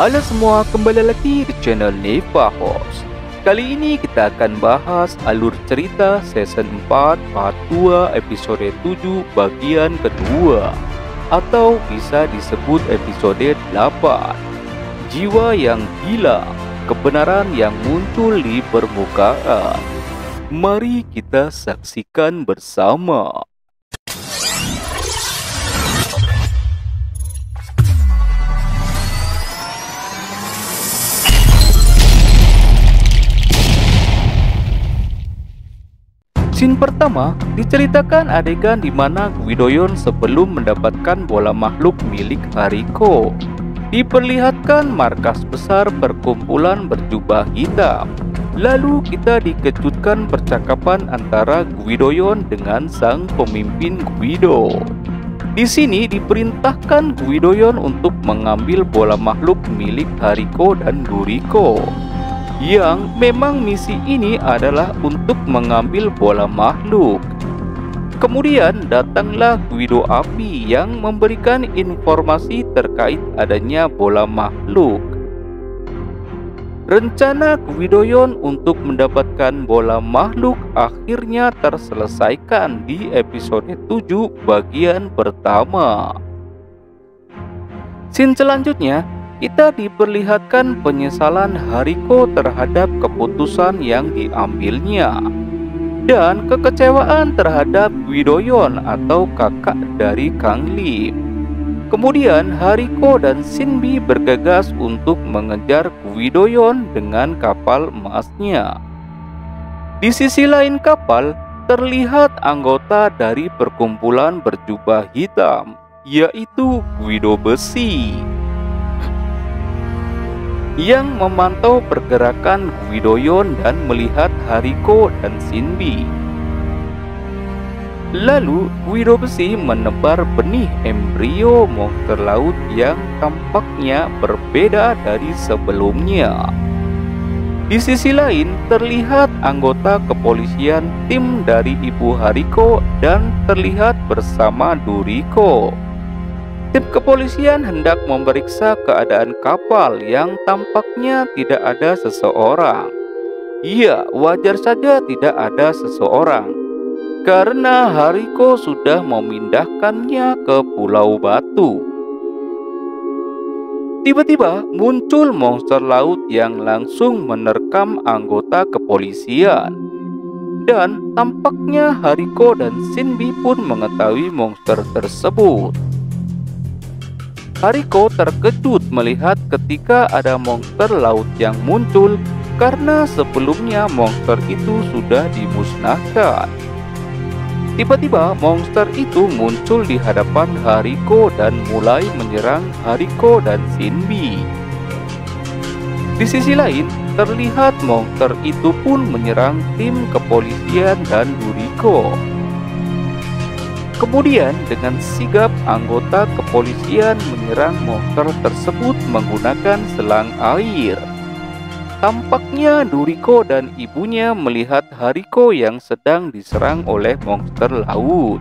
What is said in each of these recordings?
Halo semua, kembali lagi di channel Neva Host. Kali ini kita akan bahas alur cerita season 4 part 2 episode 7 bagian kedua, atau bisa disebut episode 8. Jiwa yang hilang, kebenaran yang muncul di permukaan. Mari kita saksikan bersama. Scene pertama diceritakan adegan di mana Gwidoyon sebelum mendapatkan bola makhluk milik Hariko. Diperlihatkan markas besar perkumpulan berjubah hitam. Lalu kita dikejutkan percakapan antara Gwidoyon dengan sang pemimpin Guido. Di sini diperintahkan Gwidoyon untuk mengambil bola makhluk milik Hariko dan Duriko. Yang memang misi ini adalah untuk mengambil bola makhluk. Kemudian datanglah Guido Api yang memberikan informasi terkait adanya bola makhluk. Rencana Gwidoyon untuk mendapatkan bola makhluk akhirnya terselesaikan di episode 7 bagian pertama. Scene selanjutnya, kita diperlihatkan penyesalan Hariko terhadap keputusan yang diambilnya dan kekecewaan terhadap Gwidoyon atau kakak dari Kang Lim. Kemudian Hariko dan Shinbi bergegas untuk mengejar Gwidoyon dengan kapal emasnya. Di sisi lain kapal terlihat anggota dari perkumpulan berjubah hitam, yaitu Guido Besi, yang memantau pergerakan Gwidoyon dan melihat Hariko dan Shinbi. Lalu Guido Besi menebar benih embrio monster laut yang tampaknya berbeda dari sebelumnya. Di sisi lain terlihat anggota kepolisian tim dari Ibu Hariko dan terlihat bersama Duriko. Tim kepolisian hendak memeriksa keadaan kapal yang tampaknya tidak ada seseorang. Ya, wajar saja tidak ada seseorang, karena Hariko sudah memindahkannya ke Pulau Batu. Tiba-tiba muncul monster laut yang langsung menerkam anggota kepolisian. Dan tampaknya Hariko dan Shinbi pun mengetahui monster tersebut. Hariko terkejut melihat ketika ada monster laut yang muncul karena sebelumnya monster itu sudah dimusnahkan. Tiba-tiba monster itu muncul di hadapan Hariko dan mulai menyerang Hariko dan Shinbi. Di sisi lain, terlihat monster itu pun menyerang tim kepolisian dan Duriko. Kemudian dengan sigap anggota kepolisian menyerang monster tersebut menggunakan selang air. Tampaknya Duriko dan ibunya melihat Hariko yang sedang diserang oleh monster laut.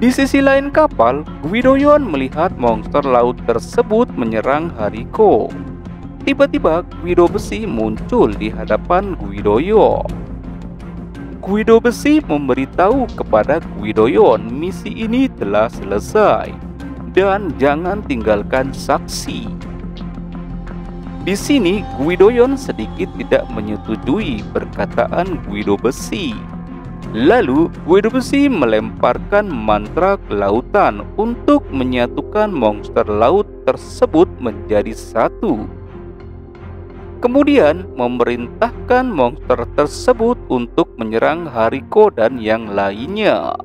Di sisi lain kapal, Gwidoyon melihat monster laut tersebut menyerang Hariko. Tiba-tiba Guido Besi muncul di hadapan Gwidoyon. Guido Besi memberitahu kepada Gwidoyon misi ini telah selesai dan jangan tinggalkan saksi. Di sini Gwidoyon sedikit tidak menyetujui perkataan Guido Besi. Lalu Guido Besi melemparkan mantra kelautan untuk menyatukan monster laut tersebut menjadi satu. Kemudian memerintahkan monster tersebut untuk menyerang Hariko dan yang lainnya.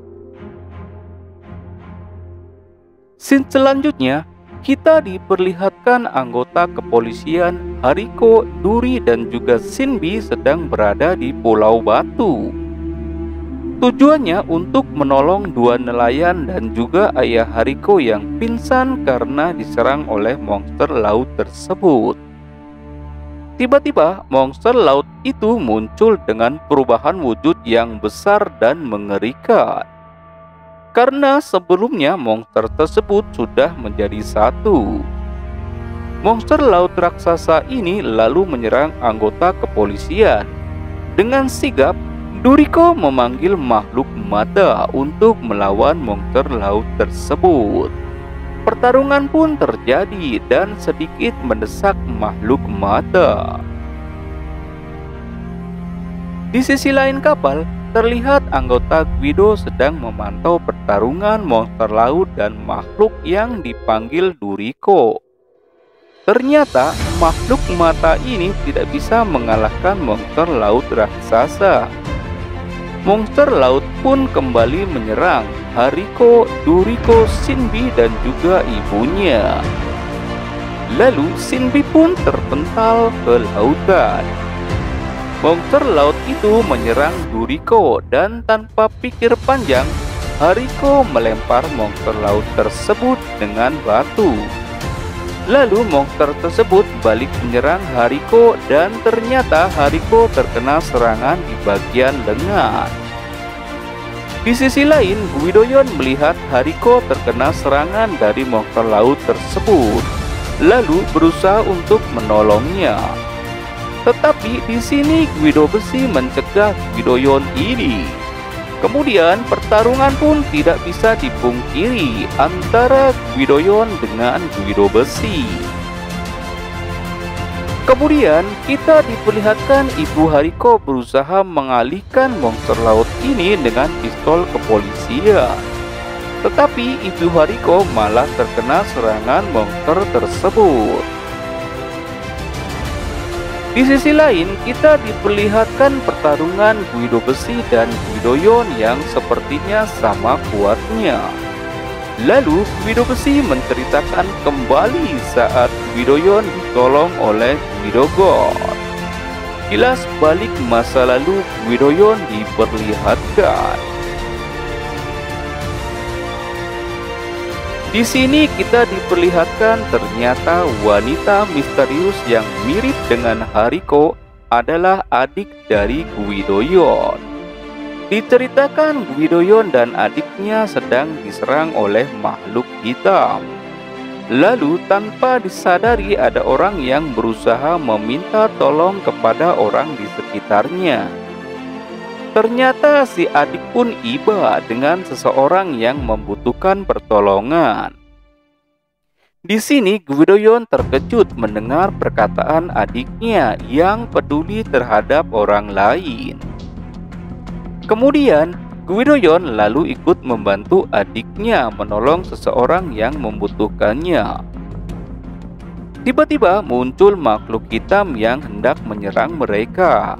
Scene selanjutnya, kita diperlihatkan anggota kepolisian Hariko, Duri dan juga Shinbi sedang berada di Pulau Batu. Tujuannya untuk menolong dua nelayan dan juga ayah Hariko yang pingsan karena diserang oleh monster laut tersebut. Tiba-tiba monster laut itu muncul dengan perubahan wujud yang besar dan mengerikan. Karena sebelumnya monster tersebut sudah menjadi satu. Monster laut raksasa ini lalu menyerang anggota kepolisian. Dengan sigap, Duriko memanggil makhluk mata untuk melawan monster laut tersebut. Pertarungan pun terjadi dan sedikit mendesak makhluk mata. Di sisi lain kapal, terlihat anggota Guido sedang memantau pertarungan monster laut dan makhluk yang dipanggil Duriko. Ternyata makhluk mata ini tidak bisa mengalahkan monster laut raksasa. Monster laut pun kembali menyerang Hariko, Duriko, Shinbi dan juga ibunya. Lalu Shinbi pun terpental ke lautan. Monster laut itu menyerang Duriko dan tanpa pikir panjang, Hariko melempar monster laut tersebut dengan batu. Lalu monster tersebut balik menyerang Hariko dan ternyata Hariko terkena serangan di bagian lengan. Di sisi lain, Guidoyon melihat Hariko terkena serangan dari monster laut tersebut, lalu berusaha untuk menolongnya. Tetapi di sini Guido besi mencegah Guidoyon ini. Kemudian pertarungan pun tidak bisa dipungkiri antara Guidoyon dengan Guido besi. Kemudian kita diperlihatkan Ibu Hariko berusaha mengalihkan monster laut ini dengan pistol kepolisian. Tetapi Ibu Hariko malah terkena serangan monster tersebut. Di sisi lain, kita diperlihatkan pertarungan Guido besi dan Guidoyon yang sepertinya sama kuatnya. Lalu Guido besi menceritakan kembali saat Guidoyon ditolong oleh Guido God. Kilas balik masa lalu Guidoyon diperlihatkan. Di sini kita diperlihatkan ternyata wanita misterius yang mirip dengan Hariko adalah adik dari Guidoyon. Diceritakan Guidoyon dan adiknya sedang diserang oleh makhluk hitam. Lalu tanpa disadari ada orang yang berusaha meminta tolong kepada orang di sekitarnya. Ternyata si adik pun iba dengan seseorang yang membutuhkan pertolongan. Di sini Guidoyon terkejut mendengar perkataan adiknya yang peduli terhadap orang lain. Kemudian Guidoyon lalu ikut membantu adiknya menolong seseorang yang membutuhkannya. Tiba-tiba muncul makhluk hitam yang hendak menyerang mereka.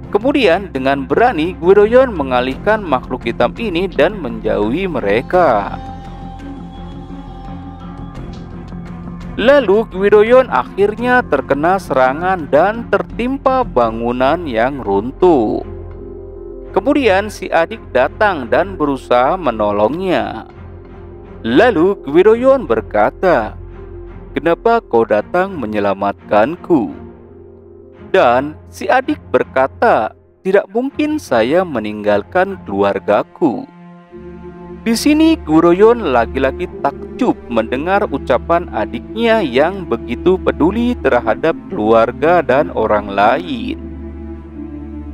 Kemudian dengan berani Guidoyon mengalihkan makhluk hitam ini dan menjauhi mereka. Lalu Guidoyon akhirnya terkena serangan dan tertimpa bangunan yang runtuh. Kemudian si adik datang dan berusaha menolongnya. Lalu Guidoyon berkata, "Kenapa kau datang menyelamatkanku?" Dan si adik berkata, "Tidak mungkin saya meninggalkan keluargaku." Di sini Guidoyon lagi-lagi takjub mendengar ucapan adiknya yang begitu peduli terhadap keluarga dan orang lain.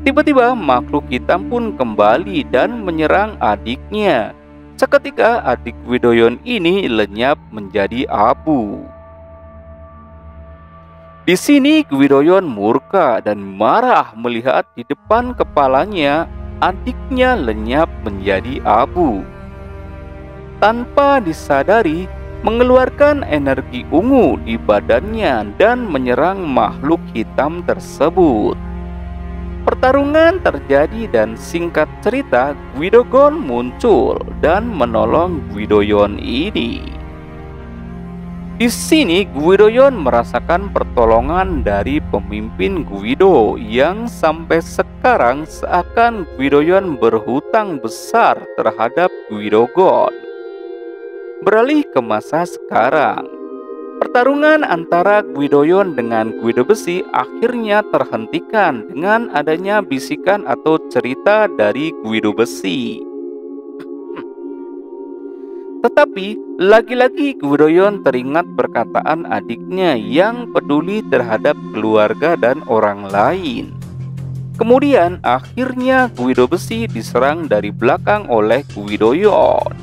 Tiba-tiba makhluk hitam pun kembali dan menyerang adiknya. Seketika adik Guidoyon ini lenyap menjadi abu. Di sini Guidoyon murka dan marah melihat di depan kepalanya adiknya lenyap menjadi abu. Tanpa disadari, mengeluarkan energi ungu di badannya dan menyerang makhluk hitam tersebut. Pertarungan terjadi dan singkat cerita Guidogon muncul dan menolong Guidoyon ini. Di sini Guidoyon merasakan pertolongan dari pemimpin Guido yang sampai sekarang seakan Guidoyon berhutang besar terhadap Guidogon. Beralih ke masa sekarang, pertarungan antara Guidoyon dengan Guido besi akhirnya terhentikan dengan adanya bisikan atau cerita dari Guido besi. Tetapi lagi-lagi Guidoyon teringat perkataan adiknya yang peduli terhadap keluarga dan orang lain. Kemudian akhirnya Guido Besi diserang dari belakang oleh Guidoyon.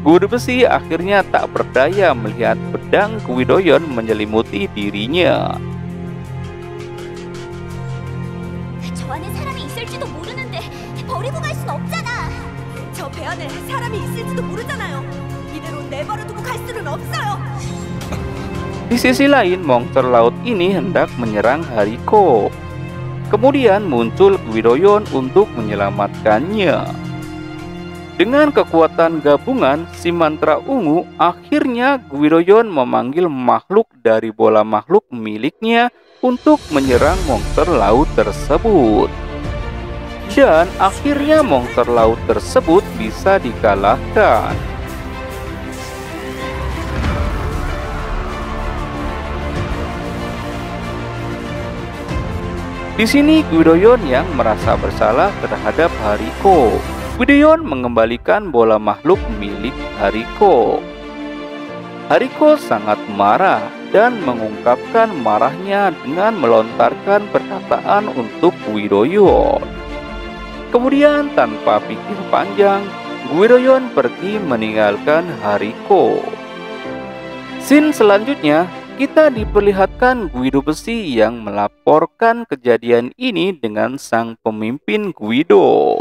Guido Besi akhirnya tak berdaya melihat pedang Guidoyon menyelimuti dirinya. 저 안에 사람이 있을지도 모르는데 버리고 갈 순 없잖아. 저 배 안에 사람이 있을지도 모르잖아요. 이대로 내버려두고 갈 수는 없어요. Di sisi lain, monster laut ini hendak menyerang Hariko. Kemudian muncul Guidoyon untuk menyelamatkannya. Dengan kekuatan gabungan si mantra ungu, akhirnya Guidoyon memanggil makhluk dari bola makhluk miliknya untuk menyerang monster laut tersebut. Dan akhirnya monster laut tersebut bisa dikalahkan. Di sini Guidoyon yang merasa bersalah terhadap Hariko. Guidoyon mengembalikan bola makhluk milik Hariko. Hariko sangat marah dan mengungkapkan marahnya dengan melontarkan perkataan untuk Guidoyon. Kemudian tanpa pikir panjang, Guidoyon pergi meninggalkan Hariko. Scene selanjutnya, kita diperlihatkan Guido Besi yang melaporkan kejadian ini dengan sang pemimpin Guido.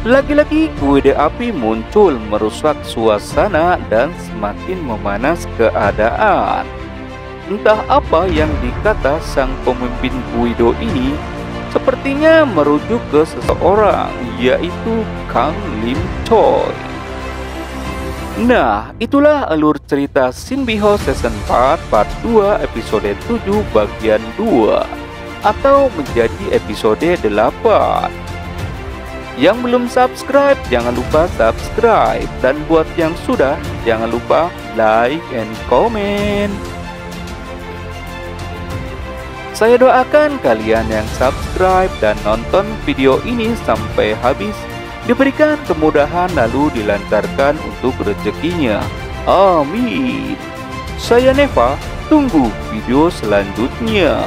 Lagi-lagi Guido Api muncul merusak suasana dan semakin memanas keadaan. Entah apa yang dikata sang pemimpin Guido ini, sepertinya merujuk ke seseorang, yaitu Kang Lim Choi. Nah, itulah alur cerita Shinbiho Season 4 Part 2 episode 7 bagian 2 atau menjadi episode 8. Yang belum subscribe, jangan lupa subscribe, dan buat yang sudah, jangan lupa like and comment. Saya doakan kalian yang subscribe dan nonton video ini sampai habis diberikan kemudahan lalu dilancarkan untuk rezekinya. Amin. Saya Neva, tunggu video selanjutnya.